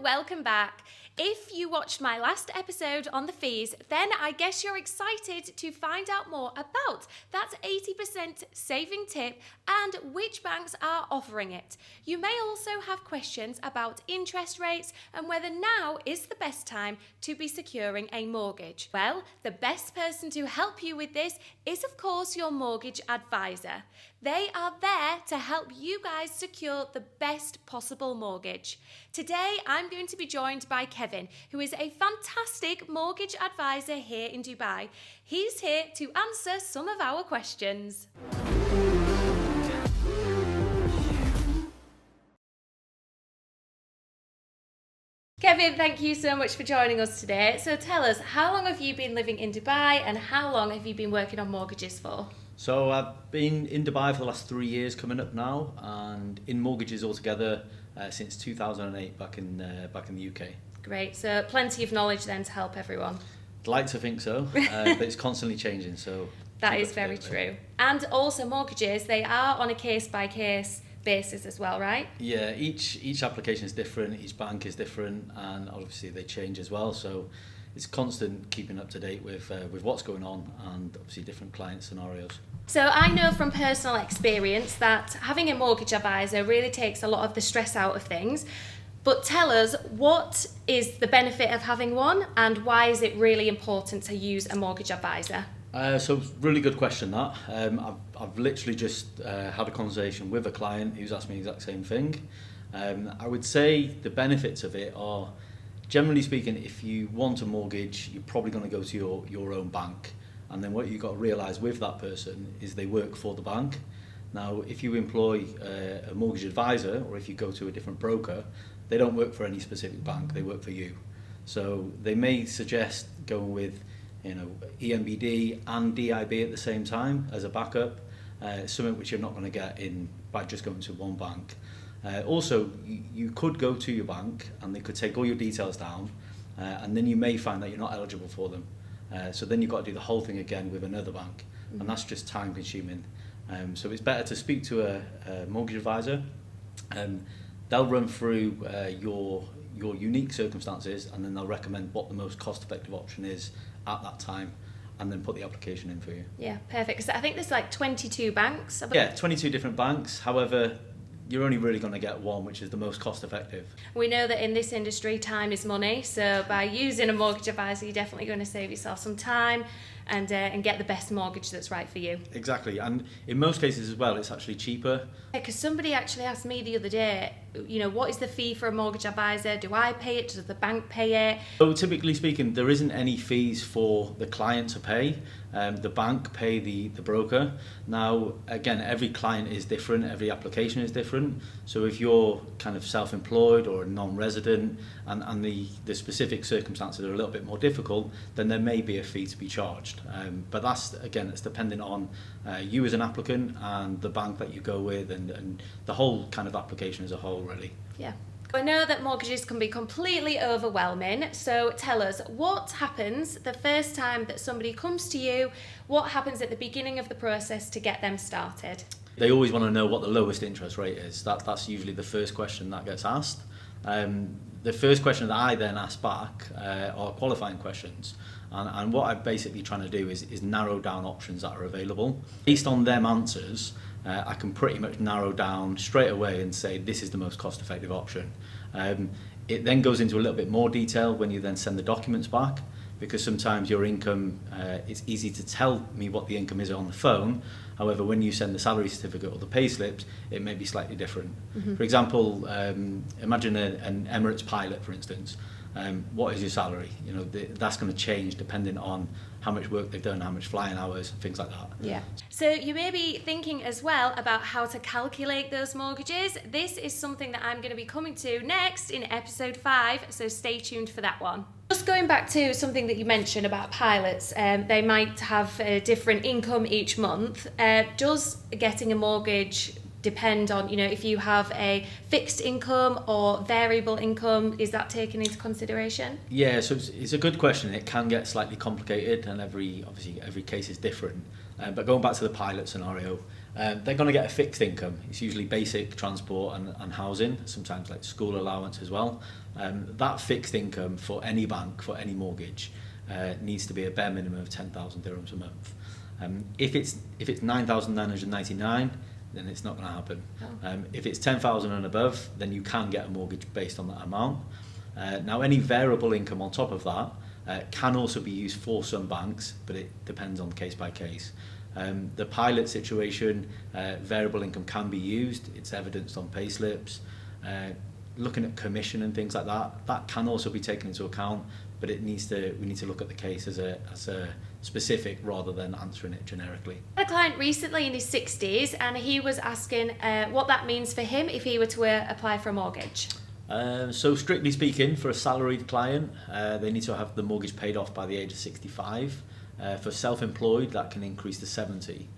welcome back. If you watched my last episode on the fees, then I guess you're excited to find out more about that 80% saving tip and which banks are offering it. You may also have questions about interest rates and whether now is the best time to be securing a mortgage. Well, the best person to help you with this is, of course, your mortgage advisor. They are there to help you guys secure the best possible mortgage. Today, I'm going to be joined by Kevin, who is a fantastic mortgage advisor here in Dubai. He's here to answer some of our questions. Kevin, thank you so much for joining us today. So tell us, how long have you been living in Dubai and how long have you been working on mortgages for? So I've been in Dubai for the last 3 years coming up now, and in mortgages altogether since 2008 back in the UK. Great, so plenty of knowledge then to help everyone. I'd like to think so, but it's constantly changing, so... That is very true. And also mortgages, they are on a case-by-case basis as well, right? Yeah, each application is different, each bank is different, and obviously they change as well, so it's constant keeping up to date with what's going on and obviously different client scenarios. So I know from personal experience that having a mortgage advisor really takes a lot of the stress out of things. But tell us, what is the benefit of having one and why is it really important to use a mortgage advisor? So really good question that. I've literally just had a conversation with a client who's asked me the exact same thing. I would say the benefits of it are, generally speaking, if you want a mortgage, you're probably going to go to your own bank. And then what you've got to realise with that person is they work for the bank. Now, if you employ a mortgage advisor or if you go to a different broker, they don't work for any specific bank, they work for you. So they may suggest going with EMBD and DIB at the same time as a backup, something which you're not going to get in by just going to one bank. Also, you could go to your bank and they could take all your details down, and then you may find that you're not eligible for them. So then you've got to do the whole thing again with another bank, and that's just time consuming. So it's better to speak to a mortgage advisor. They'll run through your unique circumstances, and then they'll recommend what the most cost-effective option is at that time, and then put the application in for you. Yeah, perfect. So I think there's like 22 banks. Yeah, 22 different banks. However, you're only really going to get one, which is the most cost-effective. We know that in this industry, time is money. So by using a mortgage advisor, you're definitely going to save yourself some time and get the best mortgage that's right for you. Exactly, and in most cases as well, it's actually cheaper. Because somebody actually asked me the other day, what is the fee for a mortgage advisor? Do I pay it? Does the bank pay it? So typically speaking, there isn't any fees for the client to pay. The bank pay the broker. Now, again, every client is different, every application is different. So if you're kind of self-employed or a non-resident and the specific circumstances are a little bit more difficult, then there may be a fee to be charged. But it's dependent on you as an applicant and the bank that you go with and the whole kind of application as a whole, really. Yeah. I know that mortgages can be completely overwhelming, so tell us, what happens the first time that somebody comes to you? What happens at the beginning of the process to get them started? They always want to know what the lowest interest rate is. That's usually the first question that gets asked. The first question that I then ask back are qualifying questions. And what I'm basically trying to do is narrow down options that are available. Based on them answers, I can pretty much narrow down straight away and say this is the most cost-effective option. It then goes into a little bit more detail when you then send the documents back, because sometimes your income, it's easy to tell me what the income is on the phone. However, when you send the salary certificate or the pay slips, it may be slightly different. Mm-hmm. For example, imagine an Emirates pilot, for instance. What is your salary? That's going to change depending on how much work they've done, how much flying hours, things like that. Yeah. So you may be thinking as well about how to calculate those mortgages. This is something that I'm going to be coming to next in episode 5, so stay tuned for that one. Just going back to something that you mentioned about pilots, they might have a different income each month. Does getting a mortgage depend on, if you have a fixed income or variable income? Is that taken into consideration? Yeah, so it's a good question. It can get slightly complicated, and every case is different. But going back to the pilot scenario, they're going to get a fixed income. It's usually basic transport and housing, sometimes like school allowance as well. That fixed income for any bank, for any mortgage, needs to be a bare minimum of 10,000 dirhams a month. If it's 9,999, then it's not going to happen. If it's 10,000 and above, then you can get a mortgage based on that amount. Now, any variable income on top of that can also be used for some banks, but it depends on case by case. The pilot situation, variable income can be used. It's evidenced on payslips. Looking at commission and things like that, that can also be taken into account, but we need to look at the case as a specific rather than answering it generically. I had a client recently in his 60s, and he was asking what that means for him if he were to apply for a mortgage. So strictly speaking, for a salaried client, they need to have the mortgage paid off by the age of 65. For self-employed, that can increase to 70.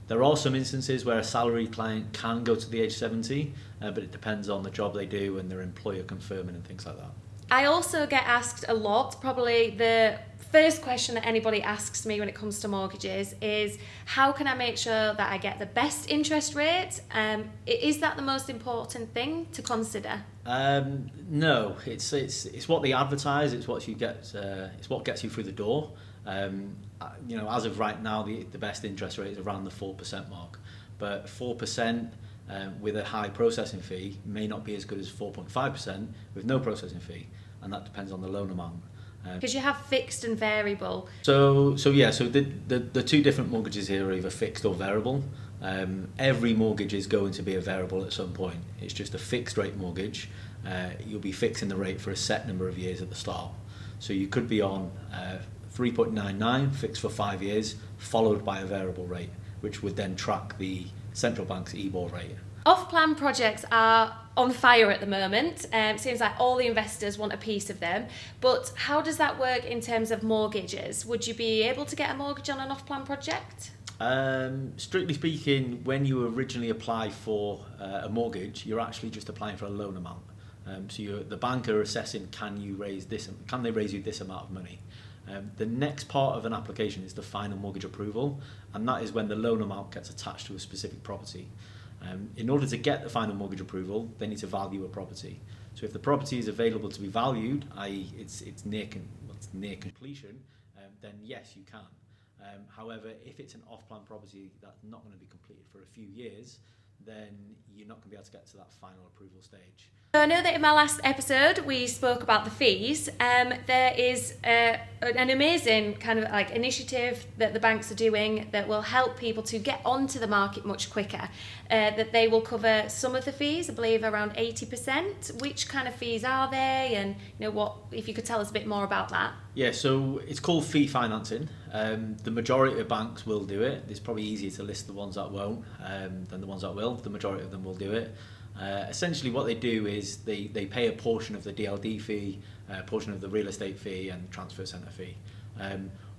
There are some instances where a salaried client can go to the age 70, but it depends on the job they do and their employer confirming and things like that. I also get asked a lot, probably the first question that anybody asks me when it comes to mortgages is, how can I make sure that I get the best interest rate? Is that the most important thing to consider? No, it's what they advertise. It's what you get. It's what gets you through the door. As of right now, the best interest rate is around the 4% mark, but 4% with a high processing fee may not be as good as 4.5% with no processing fee, and that depends on the loan amount. Because you have fixed and variable. So the two different mortgages here are either fixed or variable. Every mortgage is going to be a variable at some point. It's just a fixed rate mortgage. You'll be fixing the rate for a set number of years at the start. So you could be on 3.99 fixed for 5 years, followed by a variable rate, which would then track the central bank's EBOR rate. Off-plan projects are on fire at the moment. It seems like all the investors want a piece of them. But how does that work in terms of mortgages? Would you be able to get a mortgage on an off-plan project? Strictly speaking, when you originally apply for a mortgage, you're actually just applying for a loan amount. So the bank are assessing, can they raise you this amount of money? The next part of an application is the final mortgage approval, and that is when the loan amount gets attached to a specific property. In order to get the final mortgage approval, they need to value a property. So if the property is available to be valued, i.e. it's near completion, then yes, you can. However, if it's an off-plan property that's not going to be completed for a few years, then you're not going to be able to get to that final approval stage. So I know that in my last episode we spoke about the fees. There is an amazing kind of like initiative that the banks are doing that will help people to get onto the market much quicker. That they will cover some of the fees, I believe around 80%. Which kind of fees are they, and what if you could tell us a bit more about that? Yeah, so it's called fee financing. The majority of banks will do it. It's probably easier to list the ones that won't than the ones that will. The majority of them will do it. Essentially what they do is they pay a portion of the DLD fee, a portion of the real estate fee and transfer centre fee.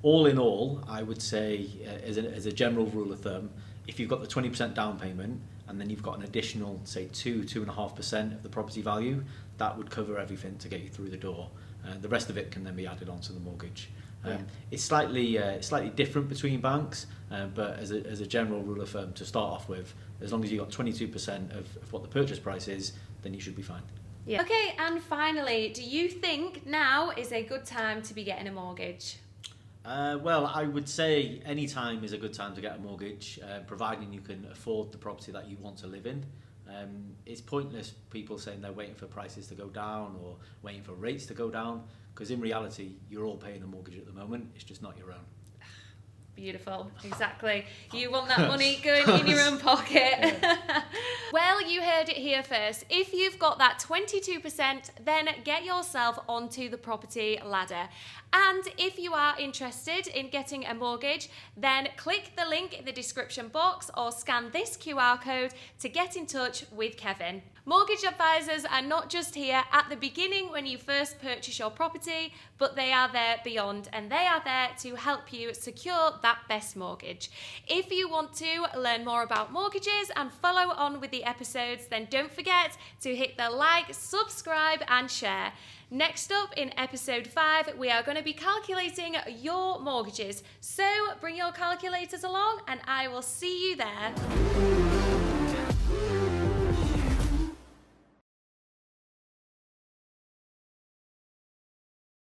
All in all, I would say as a general rule of thumb, if you've got the 20% down payment and then you've got an additional, say 2.5% of the property value, that would cover everything to get you through the door. The rest of it can then be added onto the mortgage. It's slightly different between banks, but as a general rule of thumb, to start off with, as long as you've got 22% of what the purchase price is, then you should be fine. Yeah. Okay, and finally, do you think now is a good time to be getting a mortgage? Well, I would say any time is a good time to get a mortgage, providing you can afford the property that you want to live in. It's pointless people saying they're waiting for prices to go down or waiting for rates to go down, because in reality, you're all paying a mortgage at the moment. It's just not your own. Beautiful, exactly. You want that money going in your own pocket. Yeah. Well, you heard it here first. If you've got that 22%, then get yourself onto the property ladder. And if you are interested in getting a mortgage, then click the link in the description box or scan this QR code to get in touch with Kevin. Mortgage advisors are not just here at the beginning when you first purchase your property, but they are there beyond, and they are there to help you secure that best mortgage. If you want to learn more about mortgages and follow on with the episodes, then don't forget to hit the like, subscribe and share. Next up in episode 5, we are going to be calculating your mortgages. So bring your calculators along and I will see you there.